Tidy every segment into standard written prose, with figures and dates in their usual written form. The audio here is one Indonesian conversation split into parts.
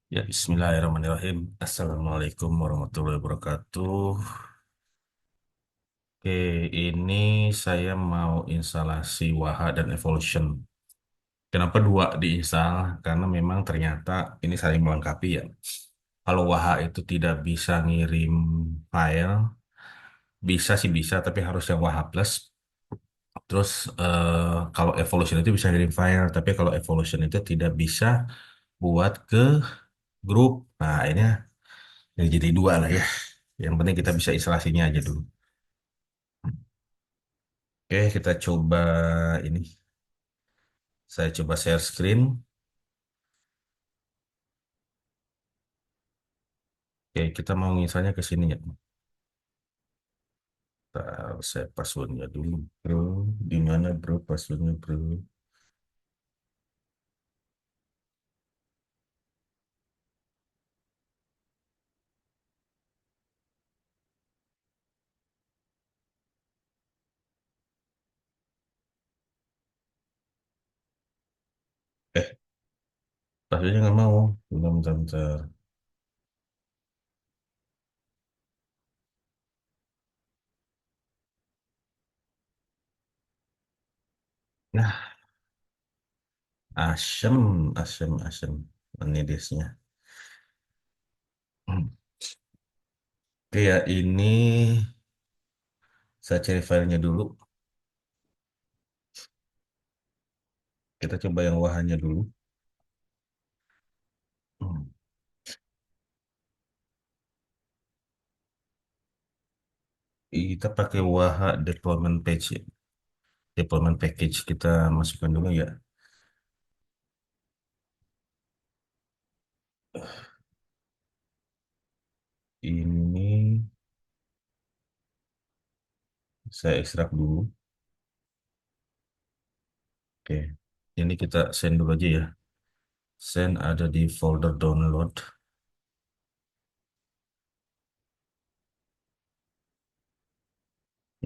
Ya, Bismillahirrahmanirrahim. Assalamualaikum warahmatullahi wabarakatuh. Oke, ini saya mau instalasi Waha dan Evolution. Kenapa dua diinstal? Karena memang ternyata ini saling melengkapi ya. Kalau Waha itu tidak bisa ngirim file, bisa sih bisa, tapi harus yang Waha Plus. Terus kalau Evolution itu bisa ngirim file, tapi kalau Evolution itu tidak bisa buat ke grup. Nah, ini jadi dua lah ya. Yang penting kita bisa instalasinya aja dulu. Oke, kita coba ini. Saya coba share screen. Oke, kita mau misalnya ke sini ya. Bentar, saya passwordnya dulu, bro. Di mana, bro, passwordnya, bro? Eh, passwordnya nggak mau. Bentar, bentar, bentar. Nah, asem, asem. Ini desnya. Hmm. Oke ya, ini saya cari filenya dulu. Kita coba yang wahanya dulu. Hmm. Kita pakai waha deployment page ya. Deployment package kita masukkan dulu ya. Ini saya ekstrak dulu. Oke, ini kita send dulu aja ya. Send ada di folder download.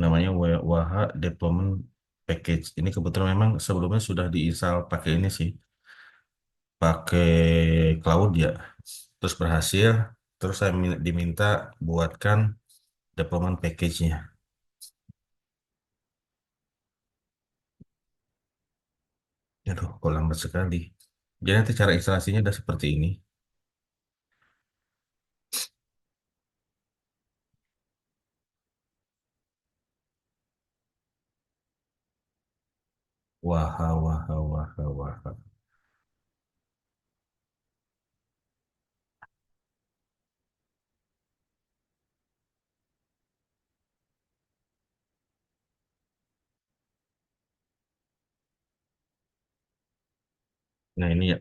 Namanya Waha Deployment Package. Ini kebetulan memang sebelumnya sudah diinstal pakai ini sih, pakai cloud ya. Terus berhasil. Terus saya diminta buatkan deployment package-nya. Aduh, kok lambat sekali. Jadi nanti cara instalasinya udah seperti ini. Waha, waha, waha, waha. Nah ini ya,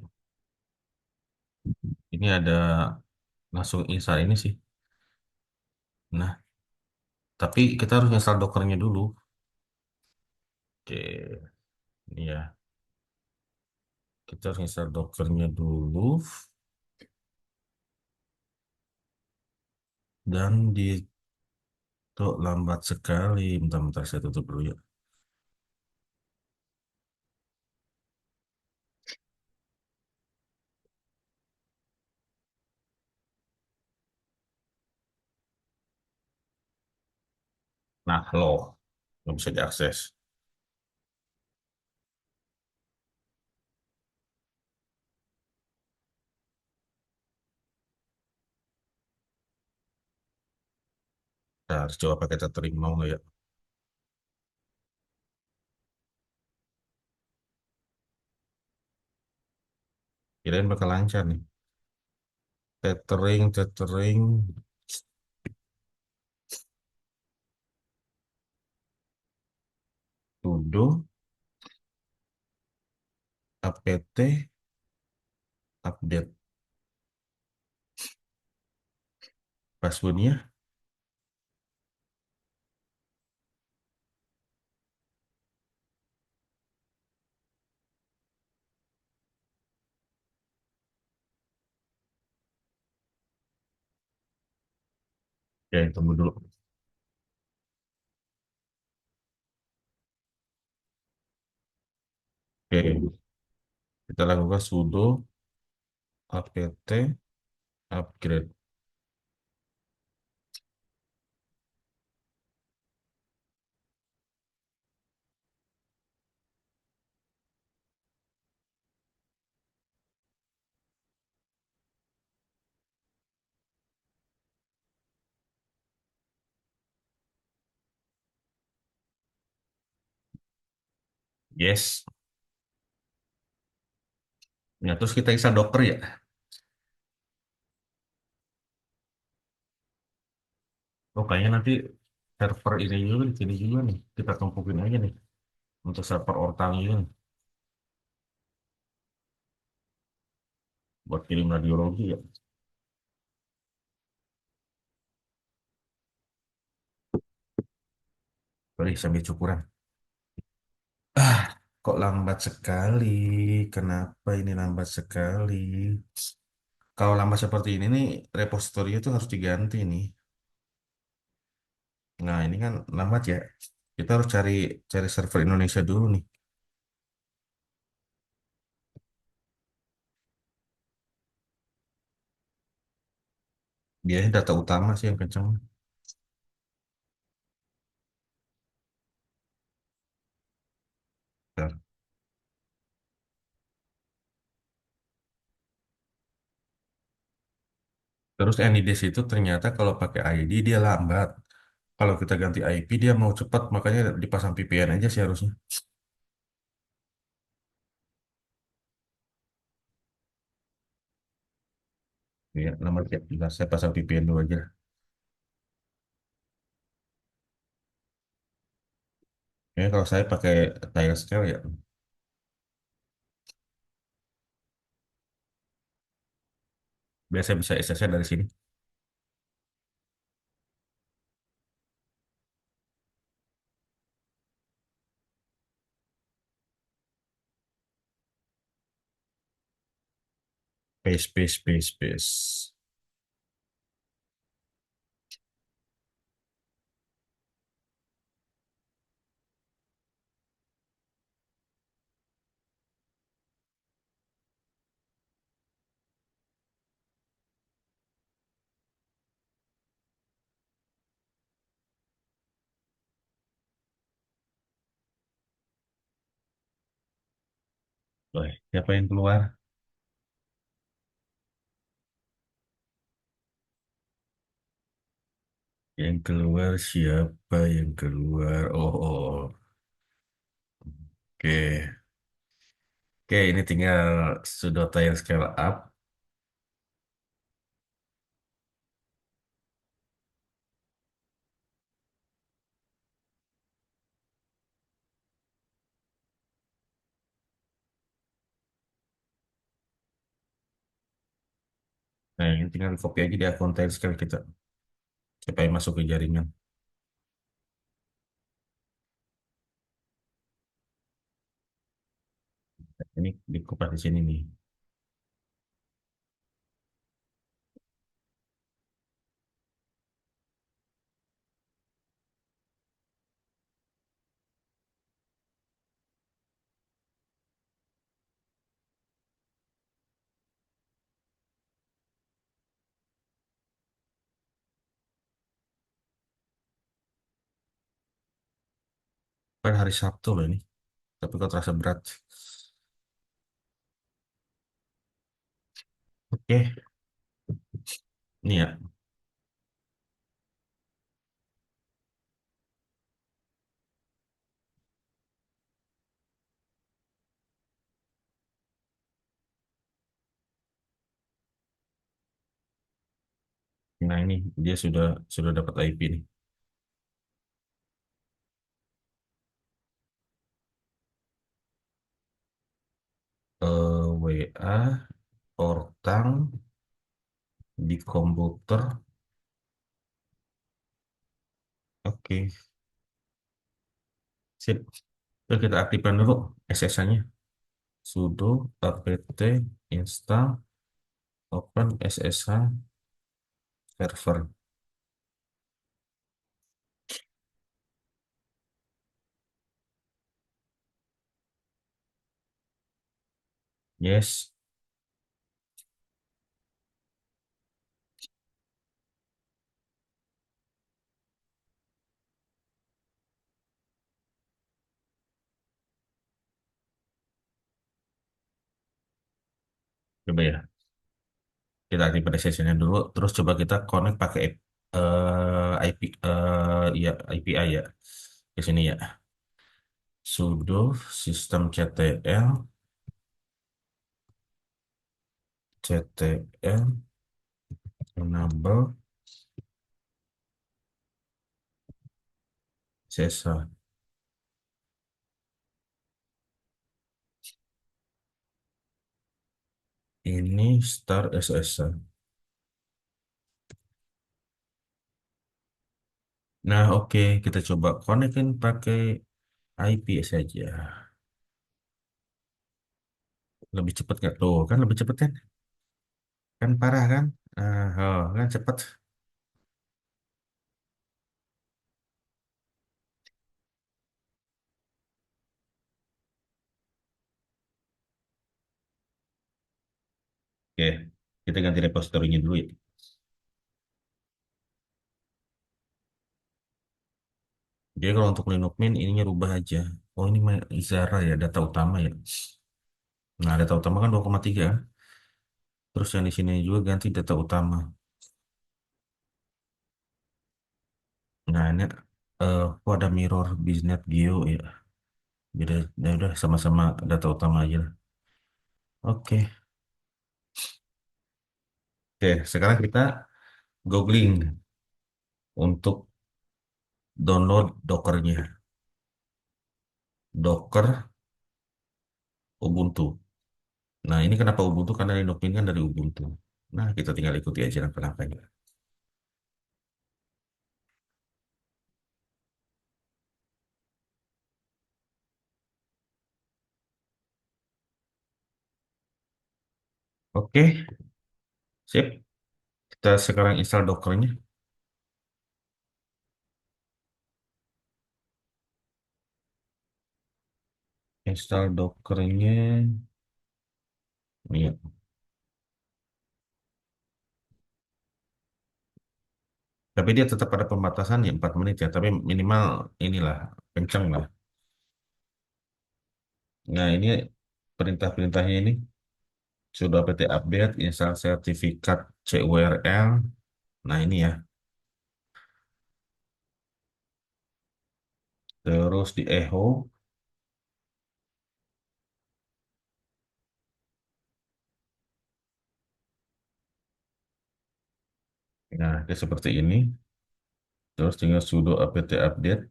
ini ada langsung install ini sih. Nah, tapi kita harus install Dockernya dulu. Oke, ini ya. Kita harus install Dockernya dulu. Dan di tuh lambat sekali. Bentar-bentar saya tutup dulu ya. Nah, loh. Nggak bisa diakses. Nah, harus coba pakai tethering mau nggak ya? Kirain bakal lancar nih. Tethering. Sudo apt update passwordnya. Ya, tunggu dulu. Oke, kita lakukan sudo apt. Upgrade. Yes. Ya, terus kita install Docker ya. Oh, kayaknya nanti server ini juga di sini juga nih. Kita tumpukin aja nih untuk server Ortang ini nih, buat kirim radiologi ya. Boleh sambil cukuran. Ah, kok lambat sekali? Kenapa ini lambat sekali? Kalau lambat seperti ini nih, repositorinya tuh harus diganti nih. Nah, ini kan lambat ya. Kita harus cari cari server Indonesia dulu nih. Biasanya data utama sih yang kenceng. Bentar. Terus NIDIS itu ternyata kalau pakai ID dia lambat. Kalau kita ganti IP dia mau cepat, makanya dipasang VPN aja sih harusnya. Ya, lambat ya. Bentar, saya pasang VPN dulu aja. Ya, kalau saya pakai Timescale ya, biasa bisa SS-nya dari sini. Paste, paste, paste, paste. Loh, siapa yang keluar? Yang keluar siapa yang keluar? Oh, oh. Oke. Oke, ini tinggal sudut yang scale up. Nah, ini tinggal copy aja di akun Timescale kita. Supaya masuk ke jaringan. Ini dikupas di sini nih. Kan hari Sabtu loh ini. Tapi kok terasa berat. Oke, ini ya. Nah, ini dia sudah dapat IP nih. WA, Ortang, di komputer. Oke, sip. Terus kita aktifkan dulu SSH-nya. Sudo apt install open SSH server. Yes. Coba ya. Kita activate sessionnya dulu. Terus coba kita connect pakai IP, ya API ya. Ke sini ya. Sudo systemctl ctl enable sesa. Ini star SSH. Nah, oke, kita coba konekin pakai IP saja. Lebih cepat nggak tuh? Kan lebih cepat kan? Kan parah kan? Oh, kan cepet. Oke, kita ganti repositorinya dulu ya. Jadi kalau untuk Linux Mint ininya rubah aja. Oh ini Izara ya, data utama ya. Nah, data utama kan 2,3. Terus yang di sini juga ganti data utama. Nah, ini kok ada mirror bisnet Geo ya. Beda, ya udah sama-sama data utama aja lah. Oke. Oke, sekarang kita googling untuk download Dockernya. Docker Ubuntu. Nah, ini kenapa Ubuntu? Karena Linux Mint kan dari Ubuntu. Nah, kita tinggal ikuti aja langkah-langkahnya. Oke, sip. Kita sekarang install Dockernya. Install Dockernya. Iya. Tapi dia tetap ada pembatasan ya 4 menit ya. Tapi minimal inilah kencang lah. Nah, ini perintah-perintahnya ini sudah PT update, install sertifikat CURL. Nah, ini ya. Terus di echo. Nah, dia seperti ini. Terus tinggal sudo apt update.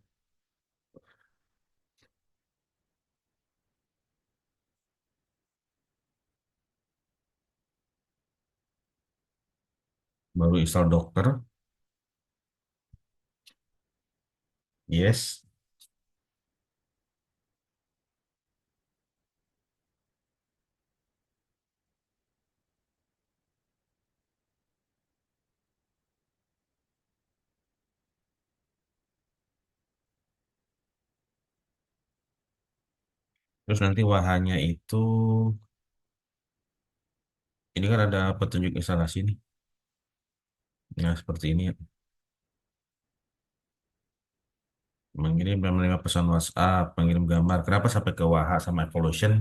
Baru install Docker. Yes. Terus nanti wahanya itu, ini kan ada petunjuk instalasi nih. Nah, seperti ini ya. Mengirim dan menerima pesan WhatsApp, mengirim gambar. Kenapa sampai ke Waha sama Evolution?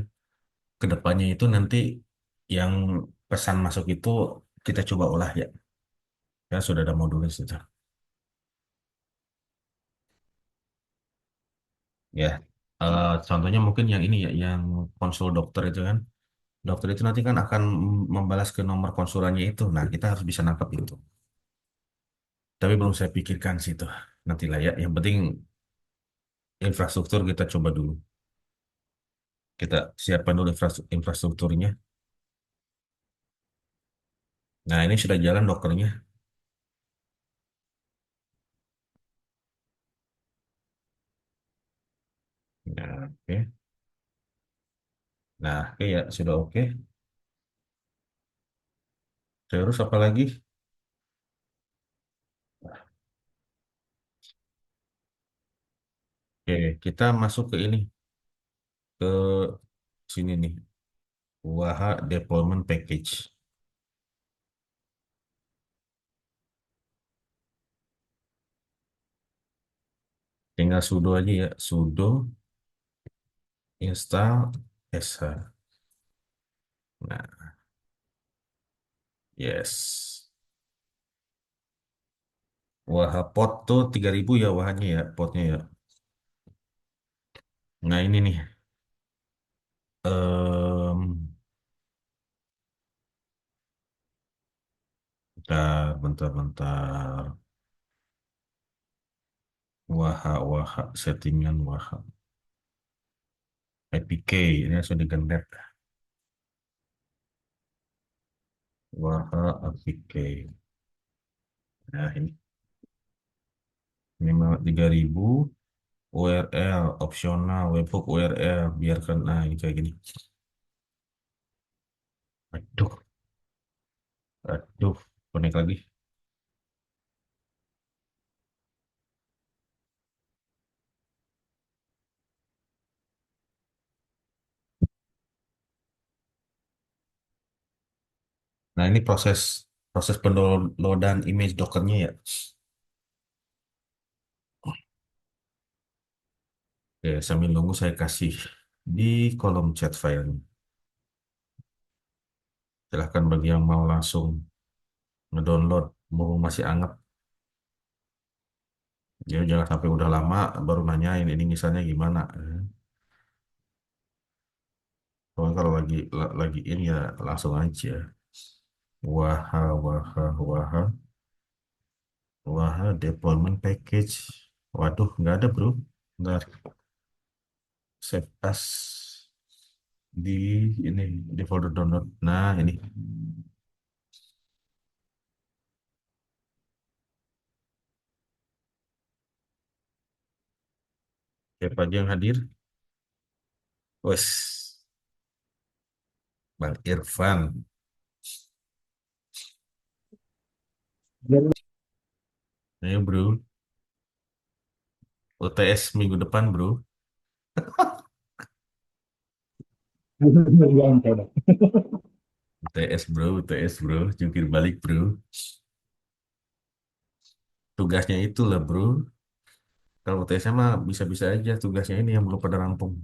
Kedepannya itu nanti yang pesan masuk itu kita coba olah ya. Ya sudah ada modulnya itu. Ya, contohnya mungkin yang ini ya, yang konsul dokter itu kan. Dokter itu nanti kan akan membalas ke nomor konsulannya itu. Nah, kita harus bisa nangkap itu. Tapi belum saya pikirkan sih itu. Nantilah ya. Yang penting infrastruktur kita coba dulu. Kita siapkan dulu infrastrukturnya. Nah, ini sudah jalan dokternya. Nah, oke. Nah, oke ya, sudah oke. Terus apa lagi? Oke, kita masuk ke ini, ke sini nih. Waha Deployment Package. Tinggal sudo aja ya, sudo install sh. Nah, Yes. Wah, pot tuh 3.000 ya wahannya ya, potnya ya. Nah ini nih, em bentar, bentar, bentar. Waha, waha, settingan waha. APK, ini langsung digenet. Waha, APK. Nah ini mah 3.000. URL, opsional, webhook URL. Biarkan, nah ini kayak gini. Aduh, aduh, connect lagi. Nah ini proses proses pendownloadan image Dockernya ya. Oke, sambil nunggu saya kasih di kolom chat file. Silahkan bagi yang mau langsung ngedownload, mau masih anget. Ya jangan sampai udah lama baru nanyain ini misalnya gimana. Soalnya kalau lagi ini ya langsung aja. Waha, waha, waha, waha, deployment package. Waduh, nggak ada bro. Ntar save as di ini di folder download. Nah ini siapa aja yang hadir? Wes, Bang Irfan. Ayo bro, UTS minggu depan bro. UTS bro, UTS bro, jungkir balik bro. Tugasnya itu lah bro. Kalau UTS mah bisa-bisa aja tugasnya ini yang belum pada rampung.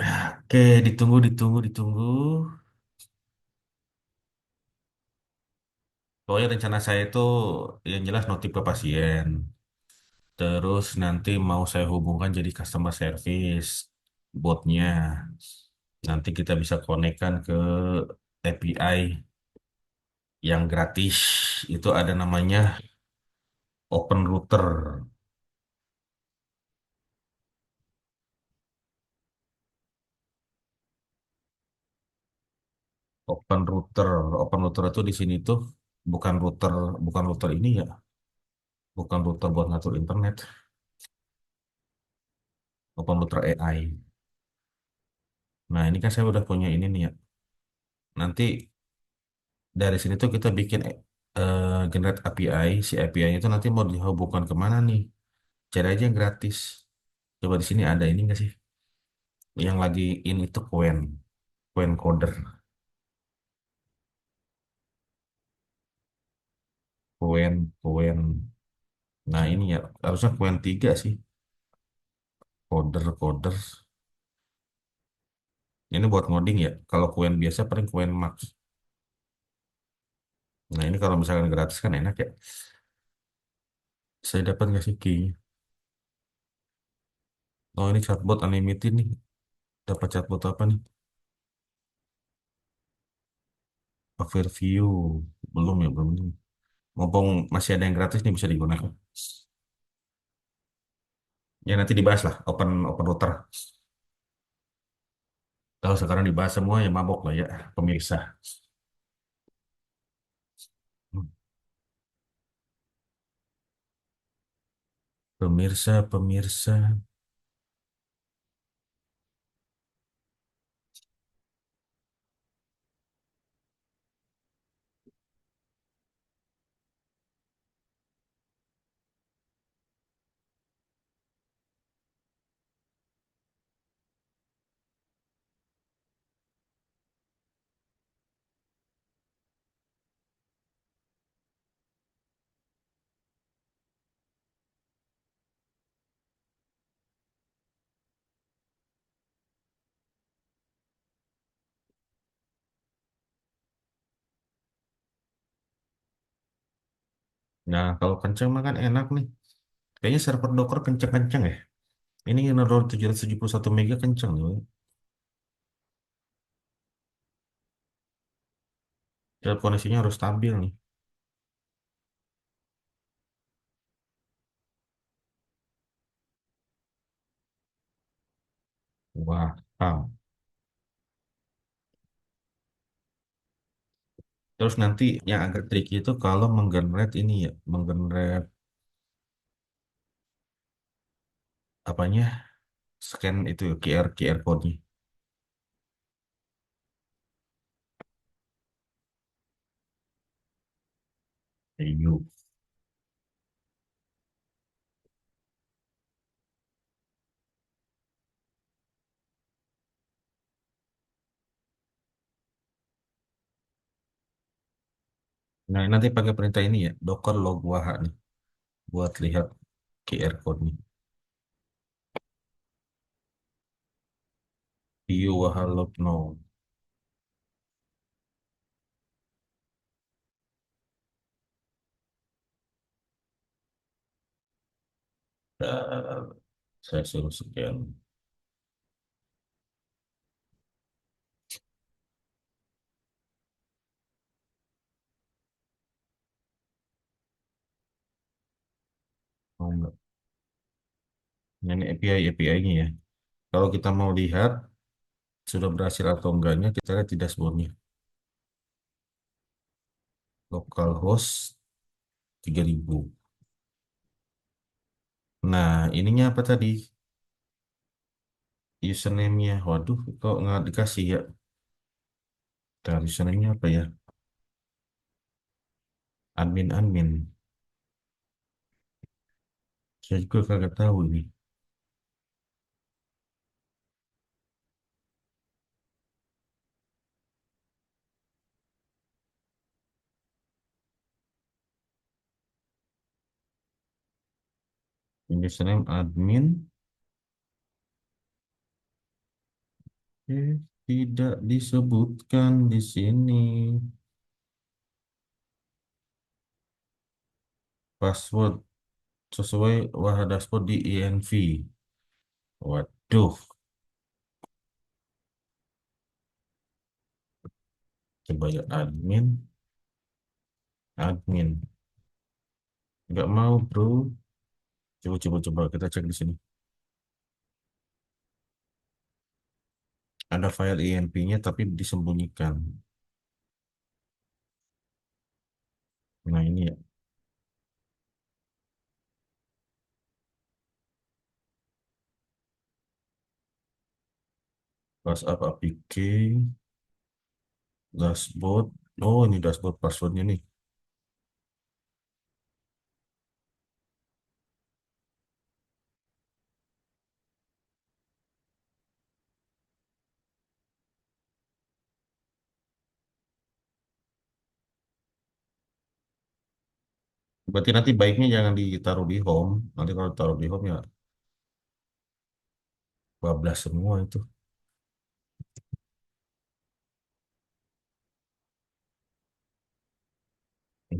Oke, ditunggu, ditunggu, ditunggu. Pokoknya rencana saya itu yang jelas notif ke pasien. Terus nanti mau saya hubungkan jadi customer service botnya. Nanti kita bisa konekkan ke API yang gratis. Itu ada namanya Open Router. Open Router. Open Router itu di sini tuh bukan router, bukan router ini ya. Bukan router buat ngatur internet. Open Router AI. Nah, ini kan saya udah punya ini nih ya. Nanti dari sini tuh kita bikin generate API. Si API itu nanti mau dihubungkan kemana nih? Cari aja yang gratis. Coba di sini ada ini nggak sih? Yang lagi ini tuh Qwen, Qwen Coder, Qwen, Qwen. Nah ini ya harusnya Qwen 3 sih. Coder, Coder. Ini buat ngoding ya. Kalau Qwen biasa paling Qwen Max. Nah ini kalau misalkan gratis kan enak ya. Saya dapat nggak sih key? Oh ini chatbot unlimited nih. Dapat chatbot apa nih? Overview. Belum ya, belum. Mumpung masih ada yang gratis nih bisa digunakan. Ya nanti dibahas lah open open router. Kalau sekarang dibahas semua ya mabok lah ya pemirsa. Hmm. Pemirsa, pemirsa. Nah, kalau kenceng mah kan enak nih. Kayaknya server Docker kenceng-kenceng ya. Ini naruh 771 mega kenceng loh. Dan koneksinya harus stabil nih. Wah, ah. Terus nanti yang agak tricky itu kalau menggenerate ini ya, menggenerate apanya, scan itu QR code-nya. Iya. Nah, nanti pakai perintah ini ya, docker log WAHA nih, buat lihat QR code-nya. View WAHA log no. Nah, saya suruh scan. Oh, enggak. Nah, ini API-nya ya. Kalau kita mau lihat sudah berhasil atau enggaknya, kita lihat di dashboard-nya. Localhost 3000. Nah, ininya apa tadi? Username-nya. Waduh, kok nggak dikasih ya? Nah, username-nya apa ya? Admin. Saya juga kagak tahu ini. Username admin. Tidak disebutkan di sini. Password sesuai wah dashboard di INV. Waduh, coba ya admin. Nggak mau, bro. Coba kita cek di sini. Ada file INV-nya tapi disembunyikan. Nah, ini ya. WhatsApp APK, dashboard. Oh, ini dashboard passwordnya nih. Berarti nanti baiknya jangan ditaruh di home. Nanti kalau taruh di home ya bablas semua itu.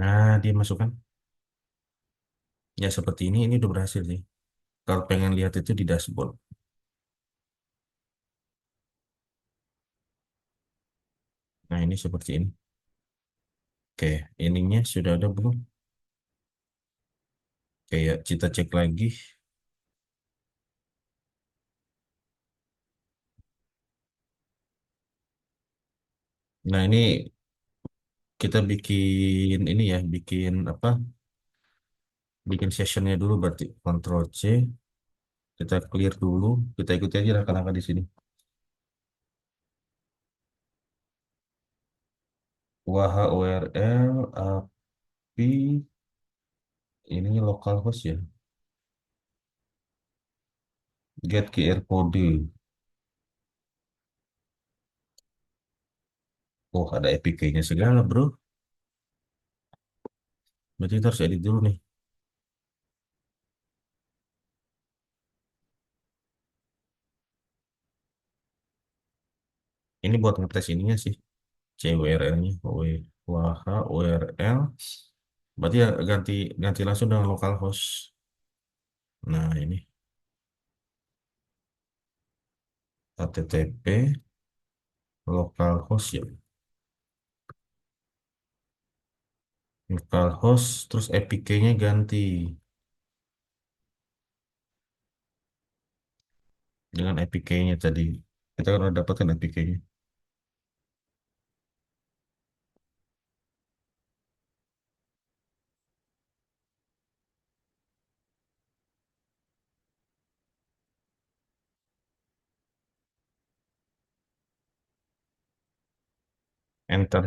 Nah, dia masukkan. Ya seperti ini udah berhasil sih. Kalau pengen lihat itu di dashboard. Nah, ini seperti ini. Oke, ininya sudah ada belum? Kayak kita cek lagi. Nah, ini kita bikin ini ya, bikin apa? Bikin sessionnya dulu berarti Ctrl C. Kita clear dulu. Kita ikuti aja langkah-langkah di sini. Wah URL API ini localhost ya. Get QR code. Oh, ada APK-nya segala, bro. Berarti kita harus edit dulu nih. Ini buat ngetes ininya sih. CURL-nya. Wah URL. Berarti ya ganti ganti langsung dengan localhost. Nah, ini HTTP localhost ya. Localhost terus APK-nya ganti dengan APK-nya tadi. Kita kan udah dapatkan APK-nya. Enter.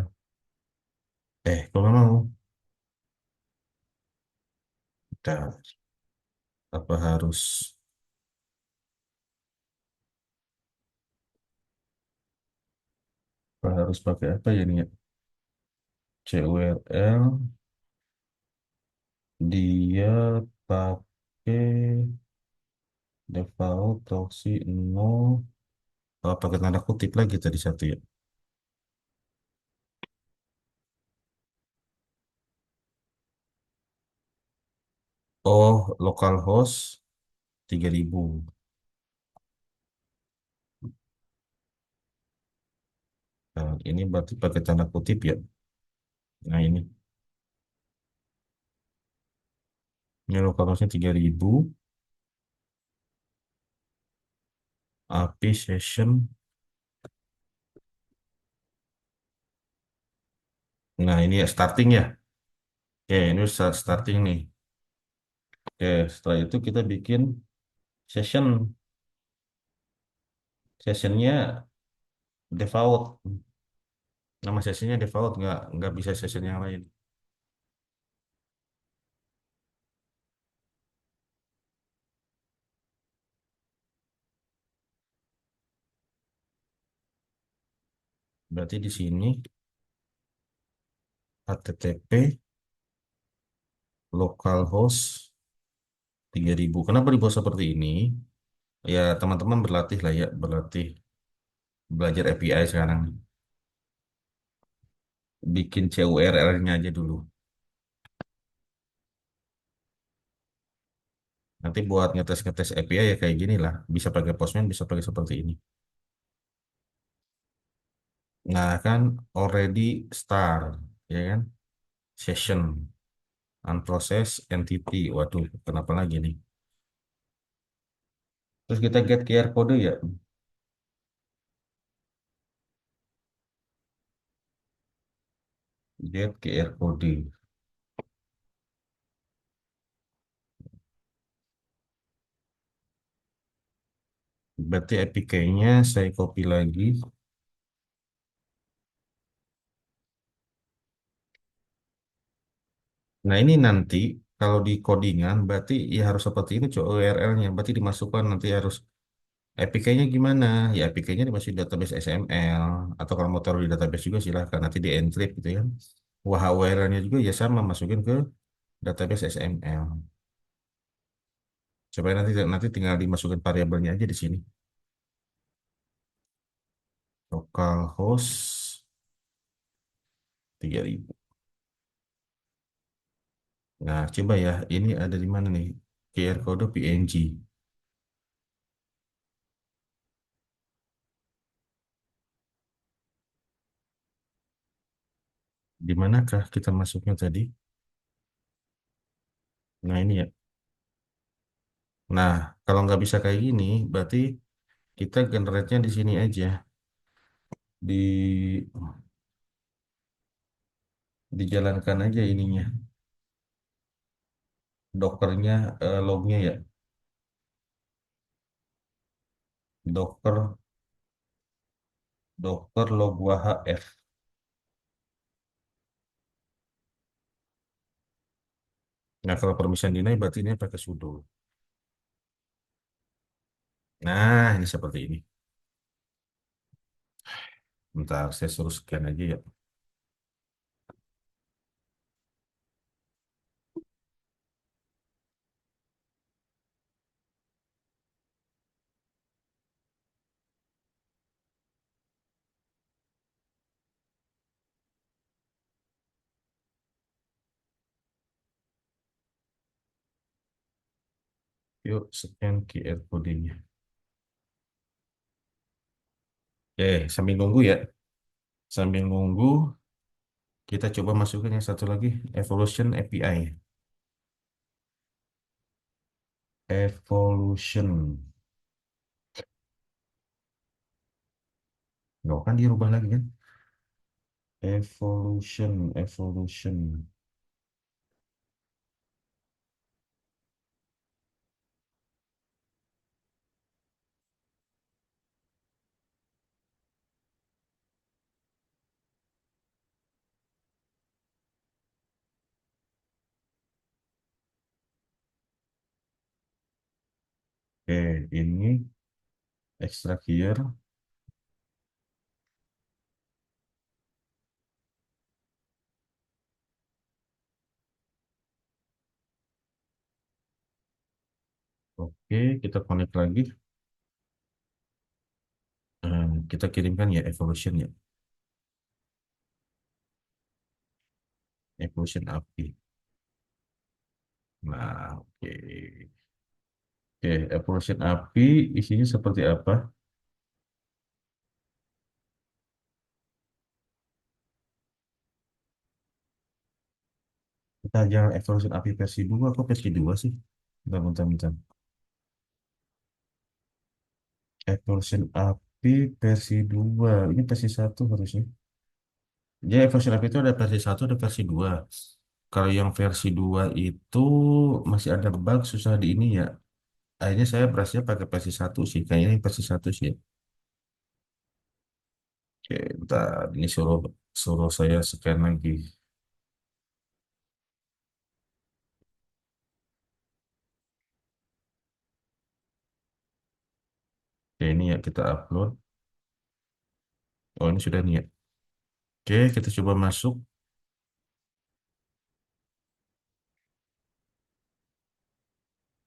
Kalau nggak mau, kita apa harus harus pakai apa ya nih ya? CURL dia pakai default proxy no. Oh, pakai tanda kutip lagi tadi satu ya. Oh, localhost 3000. Nah, ini berarti pakai tanda kutip ya. Nah, ini localhostnya 3000. API session. Nah, ini ya starting ya. Oke, ini starting nih. Oke, setelah itu kita bikin session. Sessionnya default. Nama sessionnya default, nggak bisa session yang lain. Berarti di sini HTTP localhost 3000. Kenapa dibuat seperti ini? Ya, teman-teman berlatih lah ya, berlatih belajar API sekarang. Bikin CURL-nya aja dulu. Nanti buat ngetes-ngetes API ya kayak gini lah. Bisa pakai Postman, bisa pakai seperti ini. Nah, kan already start, ya kan? Session, unprocessed entity. Waduh, kenapa lagi nih? Terus kita get QR code ya. Get QR code. Berarti APK-nya saya copy lagi. Nah, ini nanti kalau di codingan berarti ya harus seperti ini URL-nya. Berarti dimasukkan nanti harus APK-nya gimana? Ya APK-nya dimasukin database XML atau kalau mau taruh di database juga silahkan nanti di encrypt gitu ya. Wah, URL-nya juga ya sama masukin ke database XML. Supaya nanti nanti tinggal dimasukin variabelnya aja di sini. Localhost 3000. Nah, coba ya, ini ada di mana nih? QR code PNG. Di manakah kita masuknya tadi? Nah, ini ya. Nah, kalau nggak bisa kayak gini, berarti kita generate-nya di sini aja. Di dijalankan aja ininya. Dockernya, lognya ya. Docker, Docker log WHF. Nah, kalau permission deny berarti ini pakai sudo. Nah, ini seperti ini. Bentar, saya suruh scan aja ya. Yuk, scan QR code-nya. Oke, sambil nunggu ya. Sambil nunggu, kita coba masukin yang satu lagi, Evolution API. Evolution. Nggak kan dirubah lagi kan? Evolution. Oke, ini extract here. Oke, kita connect lagi. Kita kirimkan ya Evolution ya. Evolution API. Nah, oke. Oke, Evolution API isinya seperti apa? Kita jangan Evolution API versi 2 atau versi 2 sih? Bentar. Evolution API versi 2. Ini versi satu harusnya. Jadi Evolution API itu ada versi satu, ada versi 2. Kalau yang versi 2 itu masih ada bug, susah di ini ya. Akhirnya saya berhasil pakai versi satu sih. Kayaknya ini versi satu sih. Oke, bentar. Ini suruh suruh saya scan lagi. Oke, ini ya kita upload. Oh, ini sudah nih ya. Oke, kita coba masuk.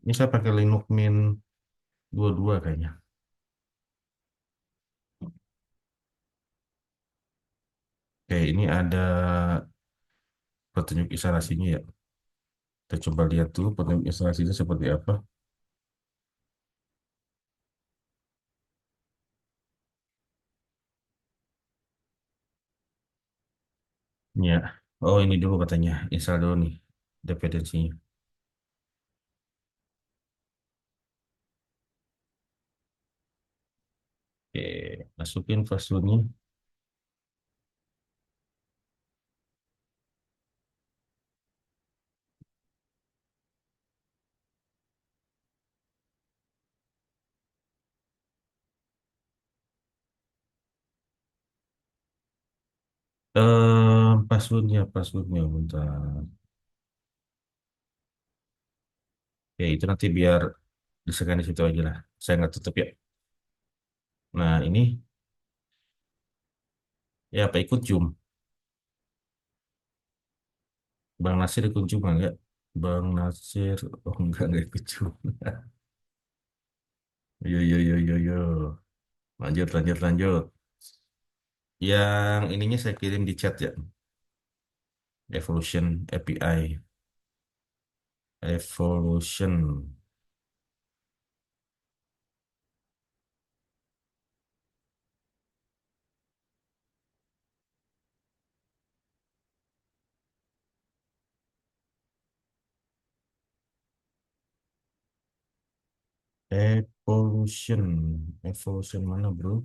Ini saya pakai Linux Mint 22 kayaknya. Oke, ini ada petunjuk instalasinya ya. Kita coba lihat dulu petunjuk instalasinya seperti apa. Ya. Oh, ini dulu katanya. Install dulu nih dependensinya. Oke, masukin passwordnya. Passwordnya bentar. Ya, itu nanti biar disekan di situ aja lah. Saya nggak tutup ya. Nah, ini ya apa ikut Zoom. Bang Nasir ikut Zoom nggak? Bang Nasir, oh enggak ikut Zoom. Yo. Lanjut. Yang ininya saya kirim di chat ya. Evolution API. Evolution. Evolution mana bro?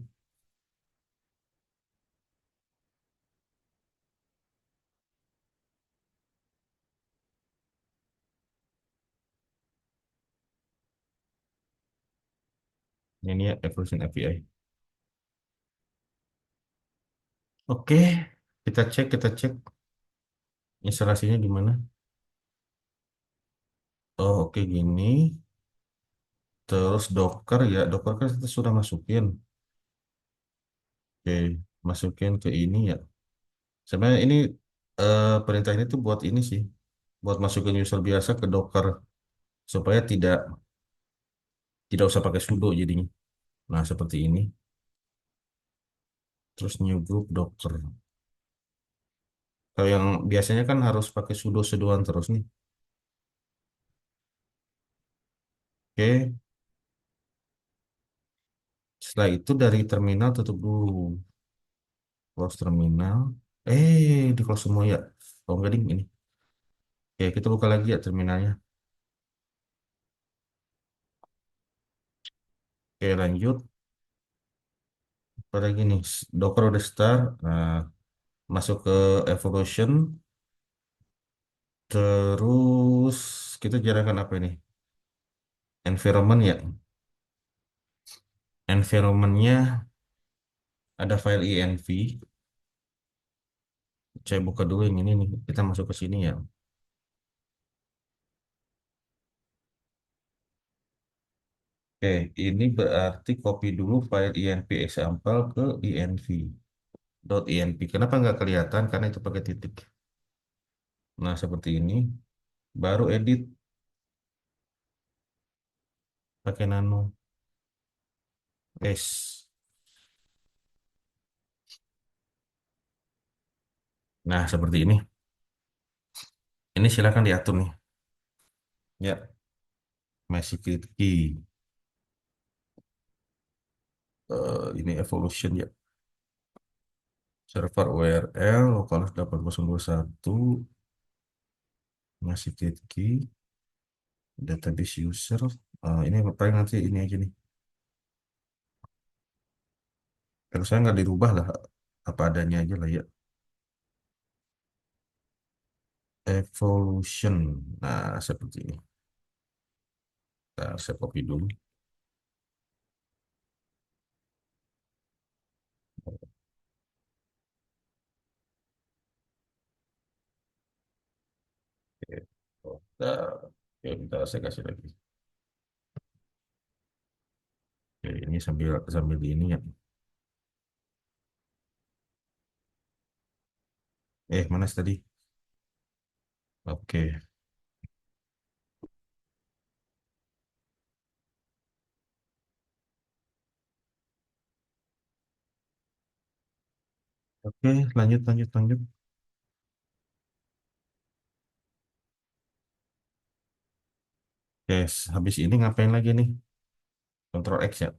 Ini ya Evolution API. Oke, kita cek instalasinya gimana. Oh, oke gini. Terus Docker kan kita sudah masukin. Oke, masukin ke ini ya. Sebenarnya ini perintah ini tuh buat ini sih, buat masukin user biasa ke Docker supaya tidak usah pakai sudo jadinya. Nah, seperti ini. Terus new group Docker. Kalau yang biasanya kan harus pakai sudo sudoan terus nih. Oke, setelah itu dari terminal tutup dulu. Close terminal. Di close semua ya. Oh enggak ding ini. Oke, kita buka lagi ya terminalnya. Oke, lanjut. Pada gini, Docker udah start. Nah, masuk ke Evolution. Terus kita jalankan apa ini? Environment ya. Environmentnya ada file env. Saya buka dulu yang ini nih. Kita masuk ke sini ya. Oke, ini berarti copy dulu file env example ke env.env. Kenapa nggak kelihatan? Karena itu pakai titik. Nah, seperti ini. Baru edit pakai nano. S. Nah, seperti ini. Ini silakan diatur nih. Ya, masih key. Ini evolution ya. Server URL localhost 8021 masih key. Database user. Ini paling nanti ini aja nih. Kalau saya nggak dirubah lah, apa adanya aja lah ya. Evolution. Nah, seperti ini. Nah, saya copy dulu. Oke. Oh, ya, bentar saya kasih lagi. Oke, ini sambil sambil di ini ya. Mana tadi? Oke. Oke, lanjut, lanjut, lanjut. Oke, habis ini ngapain lagi nih? Control X ya.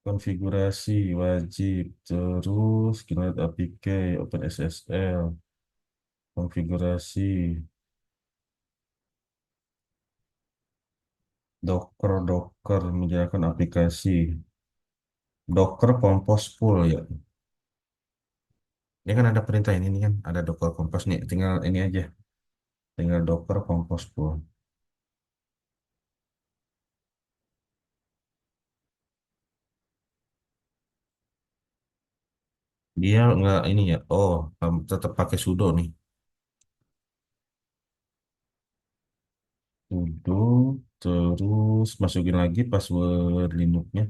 Konfigurasi wajib. Terus kita lihat APK, OpenSSL. Konfigurasi. Docker menjalankan aplikasi. Docker Compose Pool ya. Ini kan ada perintah ini kan ada Docker Compose nih. Tinggal ini aja. Tinggal Docker Compose Pool. Dia nggak ini ya. Oh, tetap pakai sudo nih. Sudo. Terus masukin lagi password Linuxnya.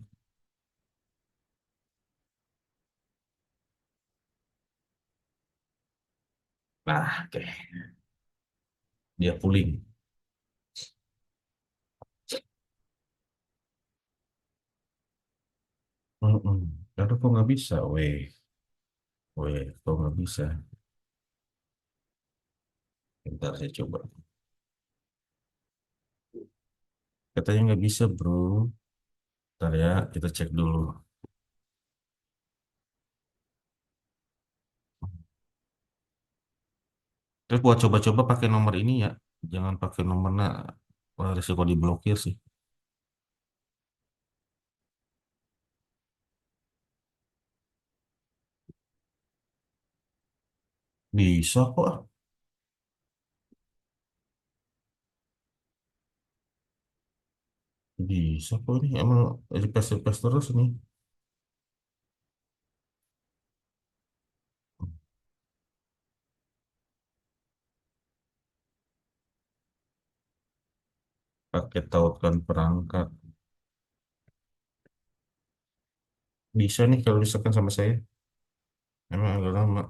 Nah, oke. Dia pulling. Mm-mm. Aduh, kok nggak bisa? Kok nggak bisa? Bentar saya coba. Katanya nggak bisa, bro. Bentar ya, kita cek dulu. Terus buat coba-coba pakai nomor ini ya. Jangan pakai nomornya. Wah, risiko diblokir sih. Bisa kok. Bisa kok ini. Emang request-request terus nih. Pakai tautkan perangkat. Bisa nih kalau misalkan sama saya. Emang agak lama.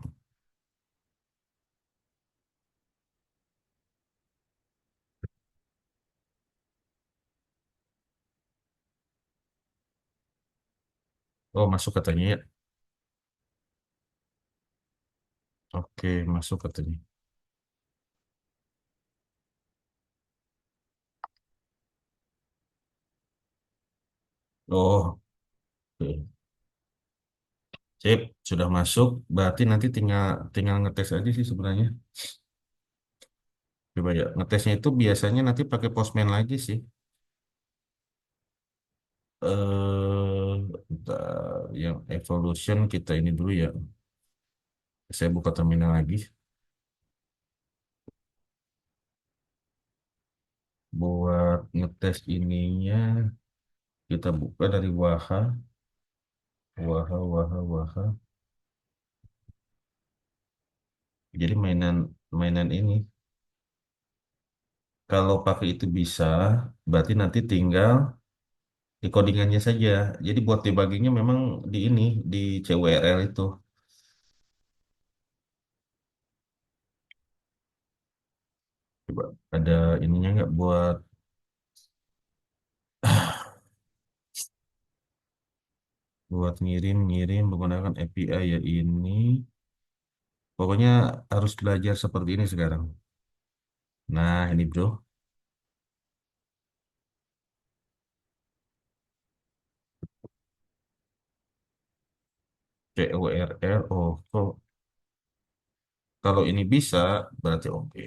Oh, masuk katanya ya. Oke, masuk katanya. Oh, oke. Sip, sudah masuk. Berarti nanti tinggal tinggal ngetes aja sih sebenarnya. Coba ya, ngetesnya itu biasanya nanti pakai Postman lagi sih. Bentar, yang Evolution kita ini dulu ya. Saya buka terminal lagi. Buat ngetes ininya, kita buka dari Waha, Waha, Waha, Waha. Jadi mainan mainan ini, kalau pakai itu bisa, berarti nanti tinggal di codingannya saja. Jadi buat debuggingnya memang di ini, di CWRL itu. Coba ada ininya nggak buat ngirim-ngirim menggunakan API ya ini. Pokoknya harus belajar seperti ini sekarang. Nah, ini bro, CWRL. Oh, kalau ini bisa, berarti oke.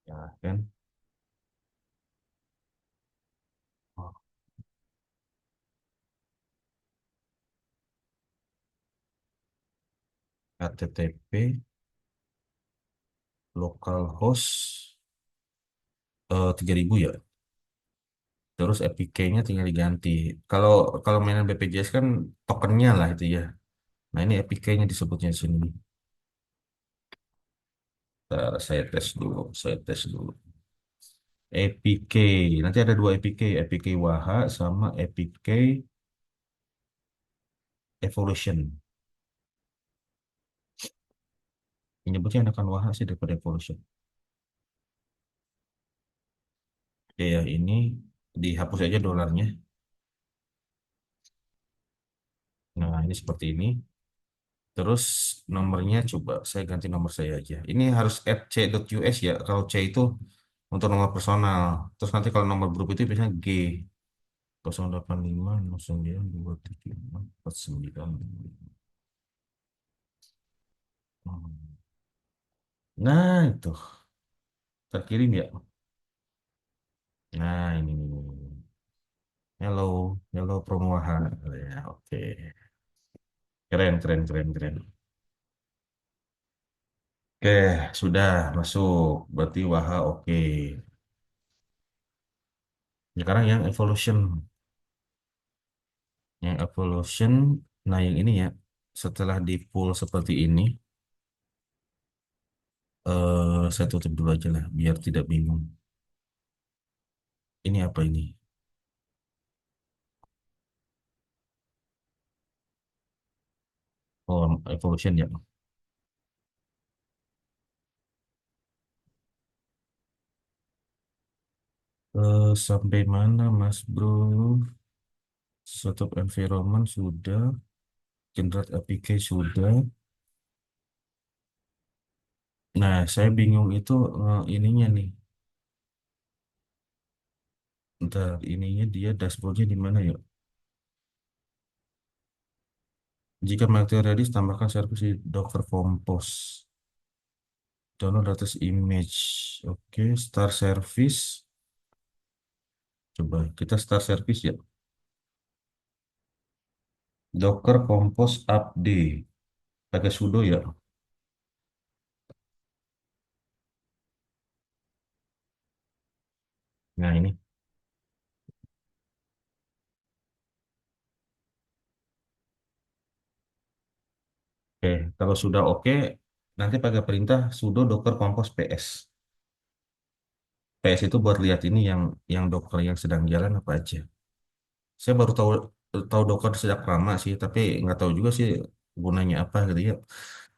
Ya kan? Oh, HTTP localhost 3000 ya. Terus APK-nya tinggal diganti. Kalau kalau mainan BPJS kan tokennya lah itu ya. Nah, ini APK-nya disebutnya di sini. Bentar, saya tes dulu, saya tes dulu. APK, nanti ada dua APK, APK Waha sama APK Evolution. Menyebutnya enakan Waha sih daripada Evolution. Oke ya, ini dihapus aja dolarnya. Nah, ini seperti ini. Terus nomornya coba saya ganti nomor saya aja. Ini harus add c.us ya. Kalau C itu untuk nomor personal. Terus nanti kalau nomor grup itu biasanya G 085 09 27 49. Nah, itu terkirim ya. Nah, ini. Hello, hello Promoha. Ya, oke. Keren, keren, keren, keren. Oke, sudah masuk. Berarti Waha oke. Sekarang yang evolution. Yang evolution, nah yang ini ya, setelah di pull seperti ini, saya tutup dulu aja lah, biar tidak bingung. Ini apa ini? Oh, evolution ya. Sampai mana, Mas Bro? Setup environment sudah, generate APK sudah. Nah, saya bingung itu ininya nih. Ntar ininya dia dashboardnya di mana ya? Jika material ready, tambahkan servis di Docker Compose. Download latest image. Oke, start service. Coba kita start service ya. Docker Compose update. Pakai sudo ya. Nah ini. Oke, kalau sudah oke, nanti pakai perintah sudo docker compose ps. PS itu buat lihat ini yang Docker yang sedang jalan apa aja. Saya baru tahu tahu Docker sejak lama sih, tapi nggak tahu juga sih gunanya apa gitu ya.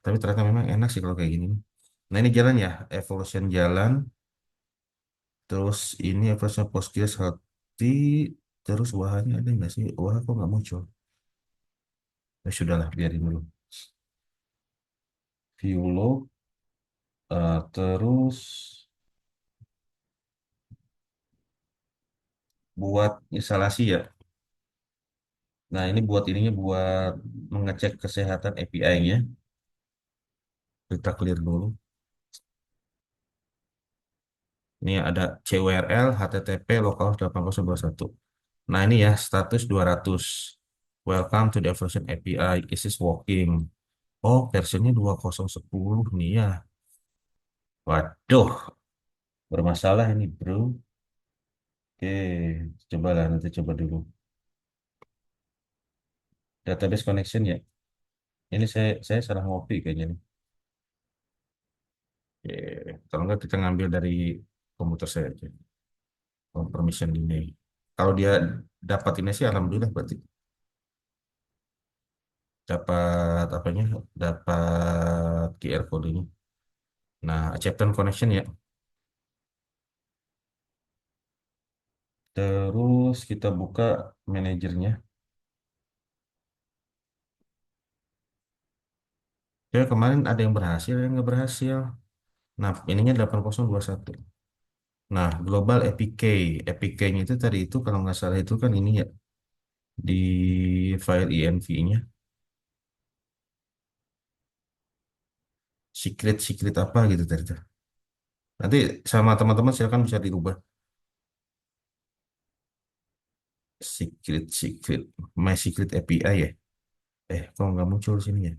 Tapi ternyata memang enak sih kalau kayak gini. Nah ini jalan ya, Evolution jalan, terus ini Evolution Postgres hati, terus wahanya ada nggak sih? Wah kok nggak muncul? Ya sudahlah, biarin dulu. View log, terus buat instalasi ya. Nah, ini buat ininya buat mengecek kesehatan API-nya. Kita clear dulu. Ini ada CURL, HTTP, localhost 8021. Nah, ini ya status 200. Welcome to the version API. Is this working? Oh, versinya 2010 nih ya. Waduh, bermasalah ini, bro. Oke, coba lah nanti coba dulu. Database connection ya. Ini saya salah ngopi kayaknya nih. Oke, kalau nggak kita ngambil dari komputer saya aja. Permission ini. Kalau dia dapat ini sih, alhamdulillah berarti dapat apanya? Dapat QR kodenya. Nah, acceptance connection ya. Terus kita buka manajernya. Ya, kemarin ada yang berhasil, ada yang nggak berhasil. Nah, ininya 8021. Nah, Global APK. APK-nya itu tadi itu kalau nggak salah itu kan ini ya di file INV-nya. Secret-secret apa gitu tadi tuh. Nanti sama teman-teman silakan bisa dirubah. Secret-secret. My Secret API ya. Kok nggak muncul sini ya?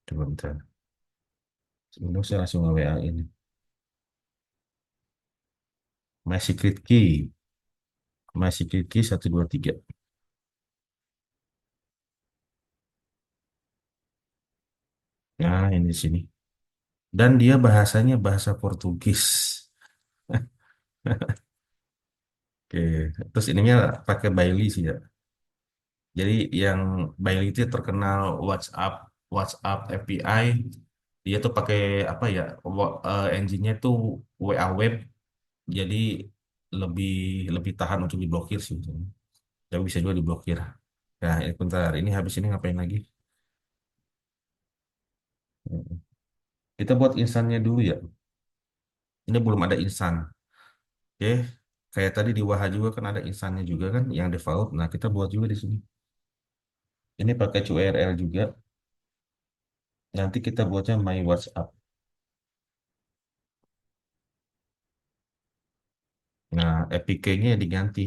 Coba bentar. Sebelum saya langsung nge-WA ini. My Secret Key. My Secret Key 123. Nah, ini di sini. Dan dia bahasanya bahasa Portugis. Oke, terus ininya pakai Bailey sih ya. Jadi yang Bailey itu terkenal WhatsApp WhatsApp API. Dia tuh pakai apa ya? Engine-nya tuh WA Web. Jadi lebih lebih tahan untuk diblokir sih. Tapi bisa juga diblokir. Nah, ini bentar. Ini habis ini ngapain lagi? Kita buat instannya dulu ya. Ini belum ada instan. Oke. Kayak tadi di Waha juga kan ada instannya juga kan yang default. Nah, kita buat juga di sini. Ini pakai URL juga. Nanti kita buatnya My WhatsApp. Nah, APK-nya diganti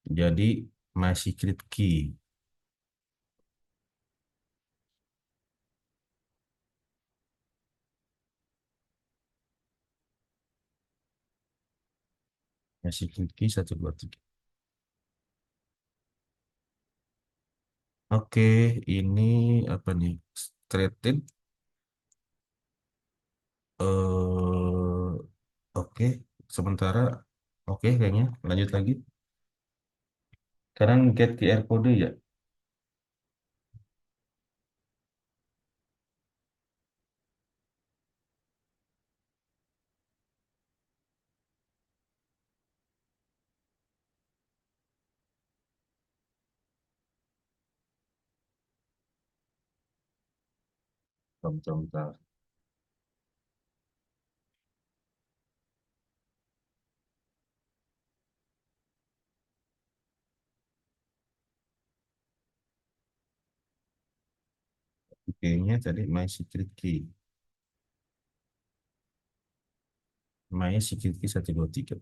jadi My Secret Key. My Secret Key 123. Oke, ini apa nih? Created. Oke, sementara oke kayaknya. Lanjut lagi. Sekarang get QR code ya. Bentar, bentar. Kayaknya tadi My Secret Key. My Secret Key 123.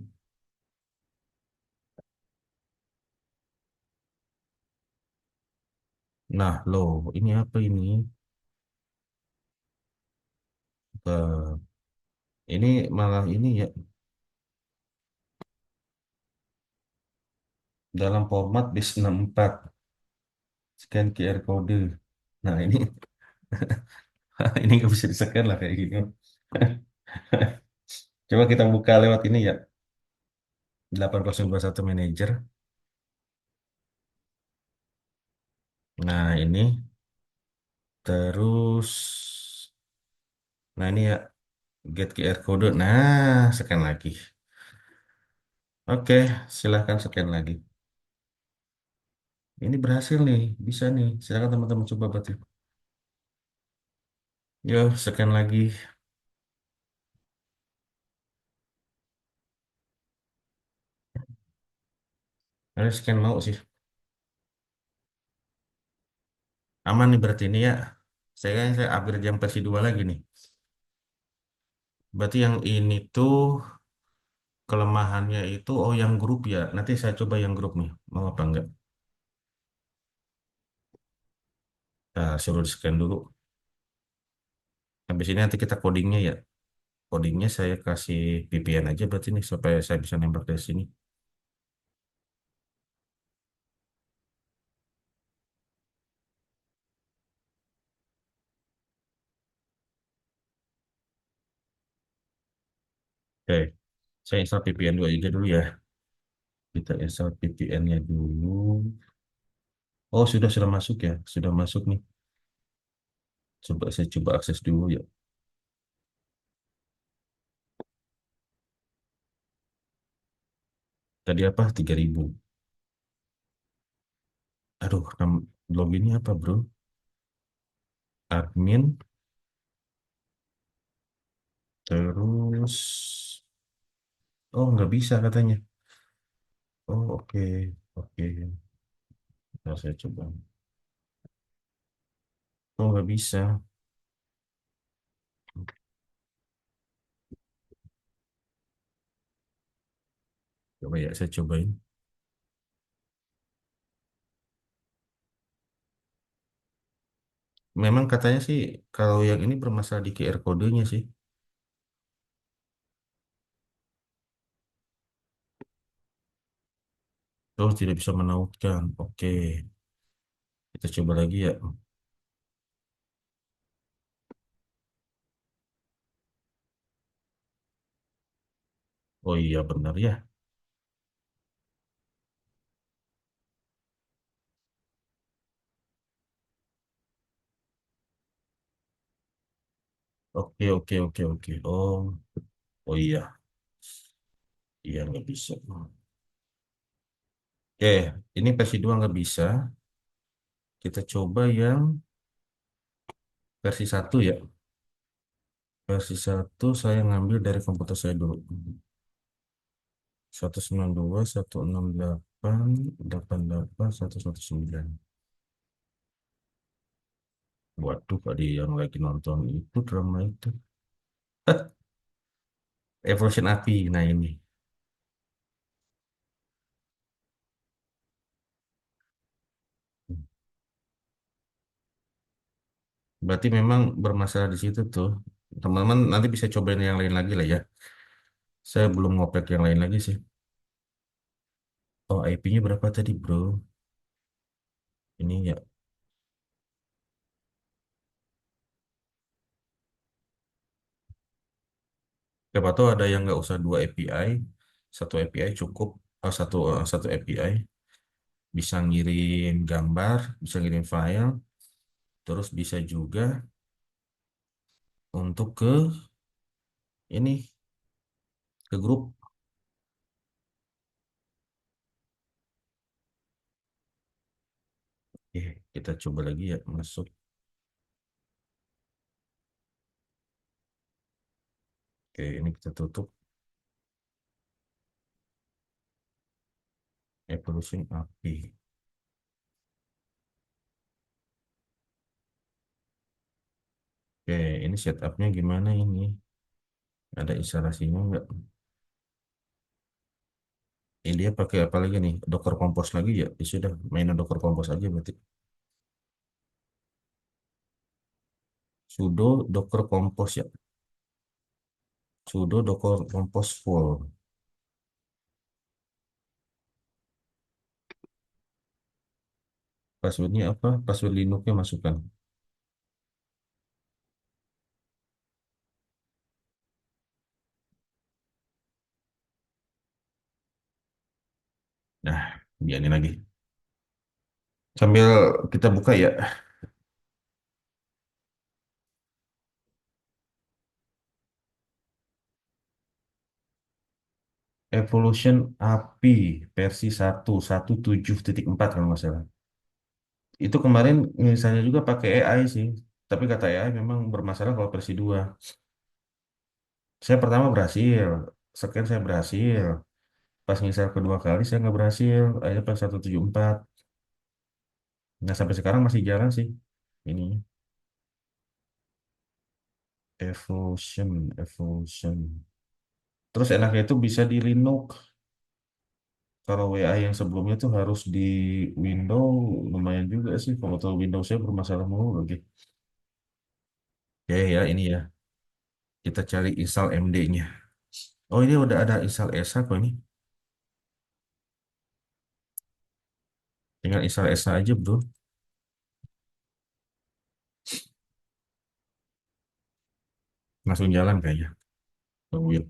Nah, loh, ini apa ini? Eh, ini malah ini ya dalam format bis 64 scan QR code. Nah, ini ini nggak bisa di-scan lah kayak gini. Coba kita buka lewat ini ya. 8021 manager. Nah, ini terus nah ini ya get QR code. Nah, scan lagi. Oke, silahkan scan lagi. Ini berhasil nih, bisa nih. Silakan teman-teman coba berarti. Yo, scan lagi. Ada scan mau sih. Aman nih berarti ini ya. Saya upgrade yang versi 2 lagi nih. Berarti yang ini tuh kelemahannya itu oh yang grup ya. Nanti saya coba yang grup nih. Mau apa enggak? Nah, suruh scan dulu. Habis ini nanti kita codingnya ya. Codingnya saya kasih VPN aja berarti nih supaya saya bisa nembak dari sini. Oke, saya install VPN dulu aja dulu ya. Kita install VPN-nya dulu. Oh, sudah masuk ya. Sudah masuk nih. Saya coba akses dulu ya. Tadi apa? 3.000. Aduh, loginnya apa, bro? Admin, terus... Oh, nggak bisa katanya. Oh, oke. Oke. Nah, saya coba. Oh, nggak bisa. Coba ya, saya cobain. Memang katanya sih, kalau yang ini bermasalah di QR kodenya sih. Oh, tidak bisa menautkan. Oke. Kita coba lagi ya. Oh iya, benar ya. Oke, oke, oke, oke. Oh iya. Iya, nggak bisa. Oke, ini versi 2 nggak bisa. Kita coba yang versi satu ya. Versi satu saya ngambil dari komputer saya dulu. 192, 168, 88, 119. Waduh, ada yang lagi nonton itu drama itu. Evolution Api. Nah ini. Berarti memang bermasalah di situ tuh. Teman-teman nanti bisa cobain yang lain lagi lah ya. Saya belum ngopek yang lain lagi sih. Oh, IP-nya berapa tadi, bro? Ini ya. Siapa tahu ada yang nggak usah dua API. Satu API cukup. Satu API bisa ngirim gambar, bisa ngirim file, terus bisa juga untuk ke ini ke grup. Oke, kita coba lagi ya masuk. Oke, ini kita tutup Evolution API. Oke, ini setupnya gimana ini? Ada instalasinya nggak? Ini dia pakai apa lagi nih? Docker Compose lagi ya? Ya sudah, mainan Docker Compose aja berarti. Sudo Docker Compose ya. Sudo Docker Compose full. Passwordnya apa? Password Linuxnya masukkan. Nah, ini lagi. Sambil kita buka ya. Evolution API versi 1.17.4 kalau nggak salah. Itu kemarin misalnya juga pakai AI sih. Tapi kata AI memang bermasalah kalau versi 2. Saya pertama berhasil. Sekian saya berhasil. Pas nginstal kedua kali saya nggak berhasil. Akhirnya pas 174. Nah sampai sekarang masih jalan sih. Ini Evolution. Terus enaknya itu bisa di Linux. Kalau WA yang sebelumnya tuh harus di Windows, lumayan juga sih. Kalau tahu Windows saya bermasalah mulu lagi. Ya ya ini ya. Kita cari install MD-nya. Oh ini udah ada install ESA kok ini. Tinggal install ESA aja bro. Langsung jalan kayaknya. Tungguin.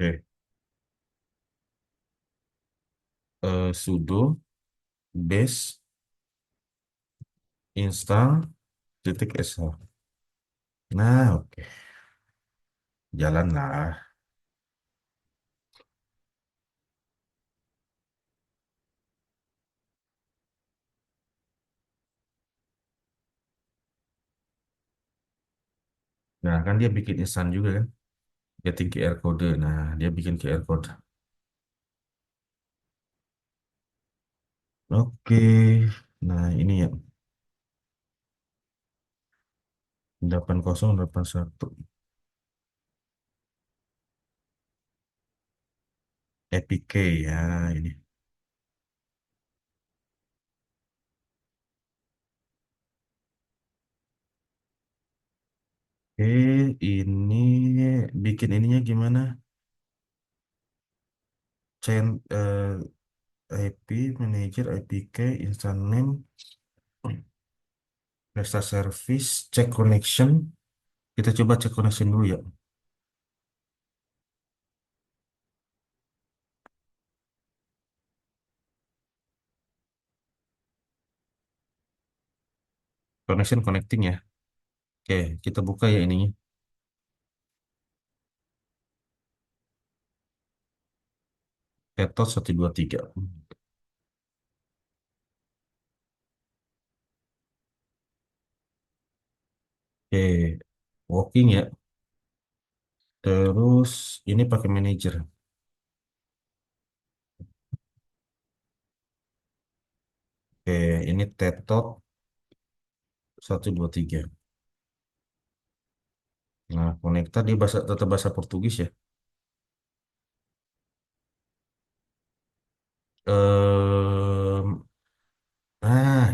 Oke. Sudo base install titik SH. Nah, oke. Jalan lah. Nah, kan dia bikin instan juga kan. Getting QR code. Nah, dia bikin QR code. Oke. Nah, ini ya 8081 EPK ya ini. Ini bikin ininya gimana? IP manager IPK instant name Resta service check connection. Kita coba cek connection dulu ya. Connection connecting ya. Oke, kita buka ya ininya. Ketot 123. Oke, working ya. Terus ini pakai manager. Oke, ini Tetot 123. Nah, konektor dia bahasa, tetap bahasa Portugis ya.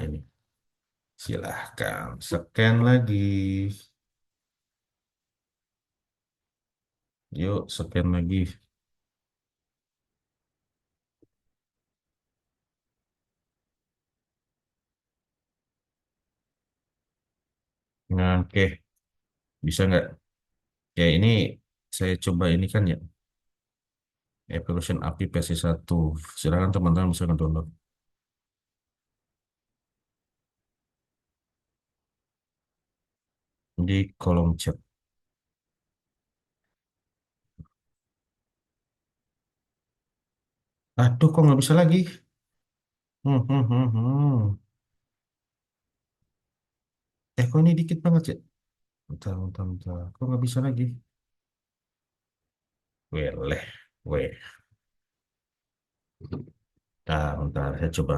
Ini silahkan scan lagi. Yuk, scan lagi. Nah, oke, bisa nggak? Ya, ini saya coba ini kan ya, Evolution API versi 1. Silakan teman-teman bisa ngedownload di kolom chat. Aduh, kok nggak bisa lagi? Hmm, hmm, hmm, hmm. Kok ini dikit banget ya? Bentar, bentar, bentar. Kok nggak bisa lagi? Weleh, weh. Bentar, bentar. Saya coba.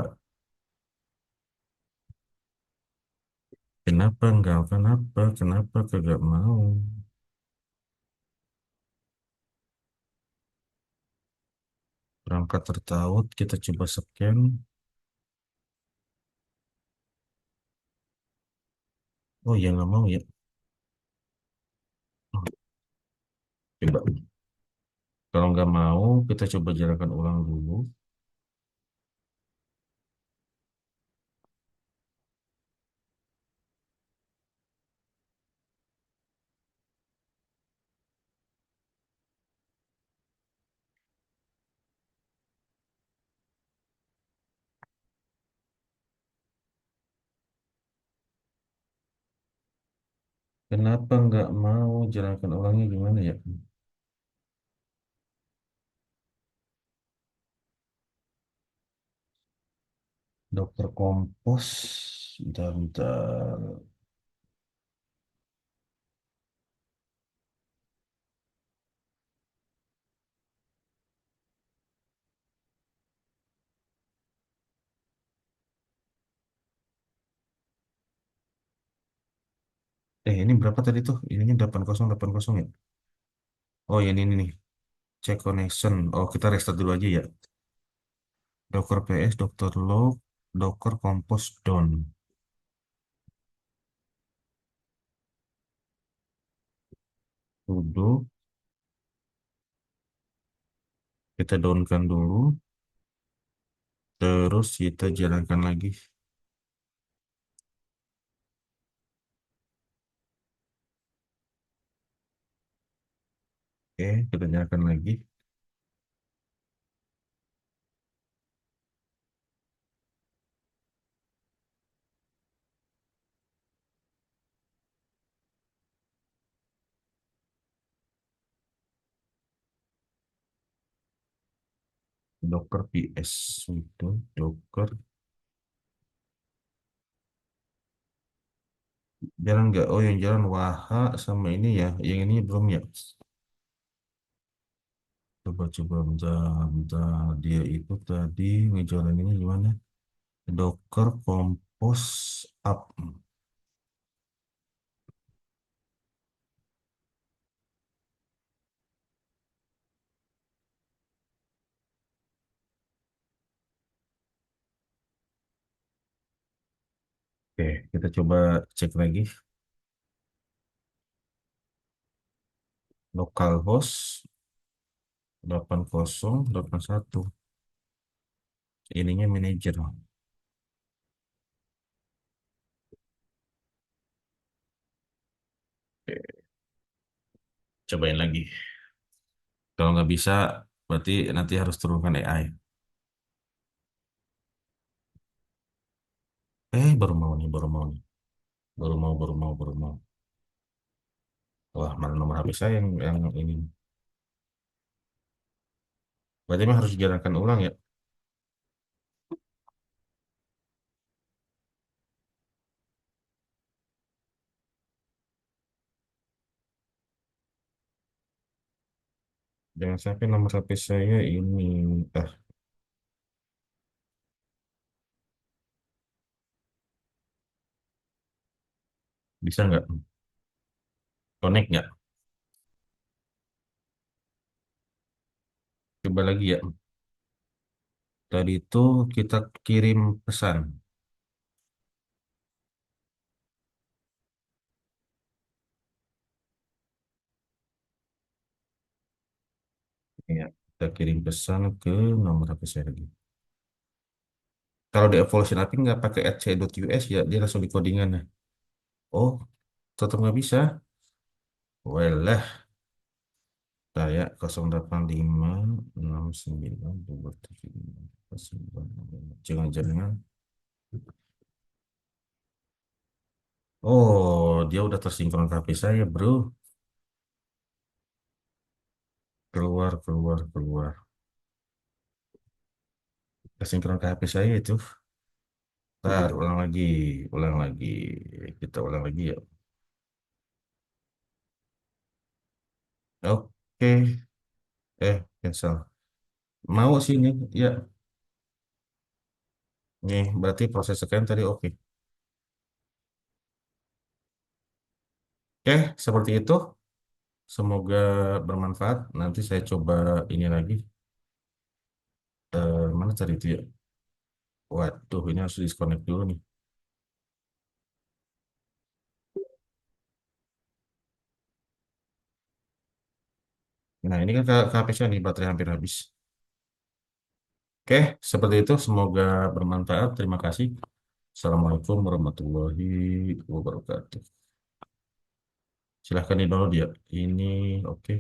Kenapa enggak? Kenapa? Kenapa kagak mau? Perangkat tertaut, kita coba scan. Oh ya nggak mau ya. Oh, coba. Kalau nggak mau, kita coba jalankan ulang dulu. Kenapa nggak mau jalankan ulangnya gimana ya? Dokter Kompos. Bentar, bentar. Ini berapa tadi tuh? Ininya 8080 ya? Oh, ya ini nih. Check connection. Oh, kita restart dulu aja ya. Docker PS, Docker log, Docker Compose down. Sudo, kita downkan dulu. Terus kita jalankan lagi. Oke, kita jalankan lagi. Docker PS, sudo, Docker. Jalan nggak? Oh, yang jalan Waha sama ini ya. Yang ini belum ya. Coba-coba bentar, bentar. Dia itu tadi ngejalaninnya gimana? Docker Compose up. Oke, kita coba cek lagi. Localhost 8081. Ininya manajer. Oke, cobain lagi. Kalau nggak bisa, berarti nanti harus turunkan AI. Baru mau nih, baru mau nih. Baru mau. Wah, mana nomor HP saya yang ini. Berarti mah harus dijalankan ulang ya. Jangan sampai nomor HP saya ini. Ah, bisa nggak? Connect nggak? Coba lagi ya. Tadi itu kita kirim pesan. Ya, kita kirim pesan ke nomor HP saya lagi. Kalau di Evolution API nggak pakai etc.us ya, dia langsung di codingan. Ya. Oh, tetap nggak bisa. Well lah, saya 0856923. Jangan-jangan. Oh, dia udah tersinkron ke HP saya, bro. Keluar, keluar, keluar. Tersinkron ke HP saya itu. Ntar, ulang lagi. Ulang lagi. Kita ulang lagi ya. Oke. Cancel. Mau sih ini. Ya, nih berarti proses sekian tadi oke. Oke, seperti itu. Semoga bermanfaat. Nanti saya coba ini lagi. Mana tadi itu ya? Waduh, ini harus disconnect dulu nih. Nah, ini kan ke HP saya nih, baterai hampir habis. Oke, seperti itu. Semoga bermanfaat. Terima kasih. Assalamualaikum warahmatullahi wabarakatuh. Silahkan di download ya. Ini oke.